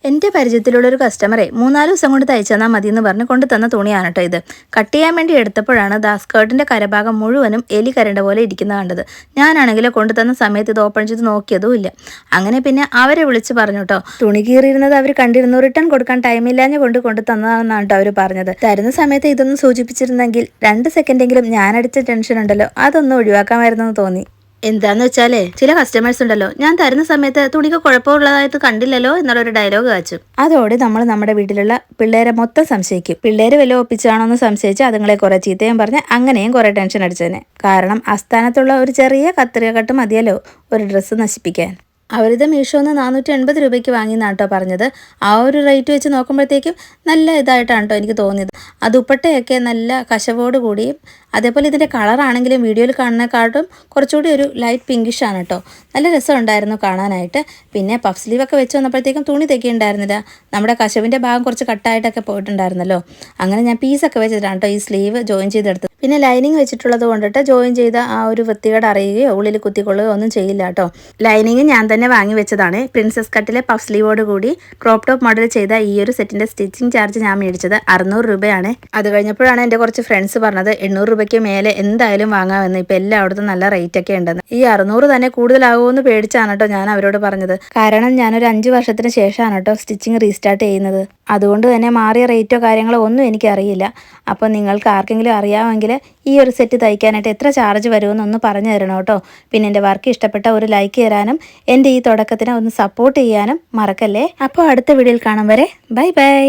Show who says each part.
Speaker 1: എൻ്റെ പരിചയത്തിലുള്ളൊരു കസ്റ്റമറെ 3-4 ദിവസം കൊണ്ട് തയ്ച്ചു തന്നാൽ മതി എന്ന് പറഞ്ഞ് കൊണ്ട് തന്ന തുണിയാണ് കേട്ടോ ഇത്. കട്ട് ചെയ്യാൻ വേണ്ടി എടുത്തപ്പോഴാണ് സ്കേർട്ടിൻ്റെ കരഭാഗം മുഴുവനും എലി കരണ്ട പോലെ ഇരിക്കുന്നത് കണ്ടത്. ഞാനാണെങ്കിൽ കൊണ്ടു തന്ന സമയത്ത് ഇത് ഓപ്പൺ ചെയ്ത് നോക്കിയതും ഇല്ല. അങ്ങനെ പിന്നെ അവരെ വിളിച്ച് പറഞ്ഞു കേട്ടോ, തുണി കീറിയിരുന്നത് അവർ കണ്ടിരുന്നു, റിട്ടേൺ കൊടുക്കാൻ ടൈമില്ലാഞ്ഞ് കൊണ്ടു തന്നതാണെന്നാണ് കേട്ടോ അവർ പറഞ്ഞത്. തരുന്ന സമയത്ത് ഇതൊന്നും സൂചിപ്പിച്ചിരുന്നെങ്കിൽ 2 സെക്കൻഡെങ്കിലും ഞാനടിച്ച ടെൻഷൻ ഉണ്ടല്ലോ അതൊന്നും ഒഴിവാക്കാമായിരുന്നെന്ന് തോന്നി. എന്താന്ന് വെച്ചാലേ ചില കസ്റ്റമേഴ്സ് ഉണ്ടല്ലോ, ഞാൻ തരുന്ന സമയത്ത് തുണിക്ക് കുഴപ്പമുള്ളതായിട്ട് കണ്ടില്ലല്ലോ എന്നുള്ളൊരു ഡയലോഗ് കാച്ചും. അതോടെ നമ്മൾ നമ്മുടെ വീട്ടിലുള്ള പിള്ളേരെ മൊത്തം സംശയിക്കും. പിള്ളേര് വല്ല ഒപ്പിച്ചാണോ എന്ന് സംശയിച്ച് അതുങ്ങളെ കുറെ ചീത്തയും പറഞ്ഞ് അങ്ങനെയും കുറെ ടെൻഷൻ അടിച്ചതിനെ. കാരണം അസ്ഥാനത്തുള്ള ഒരു ചെറിയ കത്രിക കട്ട് മതിയല്ലോ ഒരു ഡ്രസ്സ് നശിപ്പിക്കാൻ. അവരിത് മീഷോന്ന് 480 രൂപയ്ക്ക് വാങ്ങിയെന്നാട്ടോ പറഞ്ഞത്. ആ ഒരു റേറ്റ് വെച്ച് നോക്കുമ്പോഴത്തേക്കും നല്ല ഇതായിട്ടാണ് കേട്ടോ എനിക്ക് തോന്നിയത്. ആ ദുപ്പട്ടയൊക്കെ നല്ല കശവോട് കൂടിയും അതേപോലെ ഇതിൻ്റെ കളറാണെങ്കിലും വീഡിയോയിൽ കാണുന്നതിനെക്കാട്ടും കുറച്ചുകൂടി ഒരു ലൈറ്റ് പിങ്കിഷ് ആണ് കേട്ടോ. നല്ല രസമുണ്ടായിരുന്നു കാണാനായിട്ട്. പിന്നെ പഫ് സ്ലീവൊക്കെ വെച്ച് വന്നപ്പോഴത്തേക്കും തുണി തെക്കിയിട്ടുണ്ടായിരുന്നില്ല. നമ്മുടെ കശവിൻ്റെ ഭാഗം കുറച്ച് കട്ടായിട്ടൊക്കെ പോയിട്ടുണ്ടായിരുന്നല്ലോ. അങ്ങനെ ഞാൻ പീസൊക്കെ വെച്ചിട്ടാണ് കേട്ടോ ഈ സ്ലീവ് ജോയിൻ ചെയ്തെടുത്തത്. പിന്നെ ലൈനിങ് വെച്ചിട്ടുള്ളത് കൊണ്ടിട്ട് ജോയിൻ ചെയ്ത ആ ഒരു വൃത്തികേട് അറിയുകയോ ഉള്ളിൽ കുത്തിക്കൊള്ളുകയോ ഒന്നും ചെയ്യില്ല കേട്ടോ. ലൈനിങ് ഞാൻ തന്നെ വാങ്ങി വെച്ചതാണ്. പ്രിൻസസ് കട്ടിലെ പഫ് സ്ലീവോട് കൂടി ക്രോപ്പ് ടോപ്പ് മോഡൽ ചെയ്ത ഈ ഒരു സെറ്റിൻ്റെ സ്റ്റിച്ചിങ് ചാർജ് ഞാൻ മേടിച്ചത് 600 രൂപയാണ്. അത് കഴിഞ്ഞപ്പോഴാണ് എൻ്റെ കുറച്ച് ഫ്രണ്ട്സ് പറഞ്ഞത് 800 രൂപയ്ക്ക് മേലെ എന്തായാലും വാങ്ങാമെന്ന്. ഇപ്പം എല്ലായിടത്തും നല്ല റേറ്റ് ഒക്കെ ഉണ്ടെന്ന്. ഈ 600 തന്നെ കൂടുതലാകുമെന്ന് പേടിച്ചാണ് കേട്ടോ ഞാൻ അവരോട് പറഞ്ഞത്. കാരണം ഞാനൊരു 5 വർഷത്തിന് ശേഷമാണ് കേട്ടോ സ്റ്റിച്ചിങ് റീസ്റ്റാർട്ട് ചെയ്യുന്നത്. അതുകൊണ്ട് തന്നെ മാറിയ റേറ്റോ കാര്യങ്ങളോ ഒന്നും എനിക്കറിയില്ല. അപ്പോൾ നിങ്ങൾക്ക് ആർക്കെങ്കിലും അറിയാമെങ്കിൽ ഈ ഒരു സെറ്റ് തയ്ക്കാനായിട്ട് എത്ര ചാർജ് വരുമെന്നൊന്ന് പറഞ്ഞു തരണം കേട്ടോ. പിന്നെ എൻ്റെ വർക്ക് ഇഷ്ടപ്പെട്ട ഒരു ലൈക്ക് തരാനും എൻ്റെ ഈ തുടക്കത്തിന് ഒന്ന് സപ്പോർട്ട് ചെയ്യാനും മറക്കല്ലേ. അപ്പോൾ അടുത്ത വീഡിയോയിൽ കാണും വരെ ബൈ ബൈ.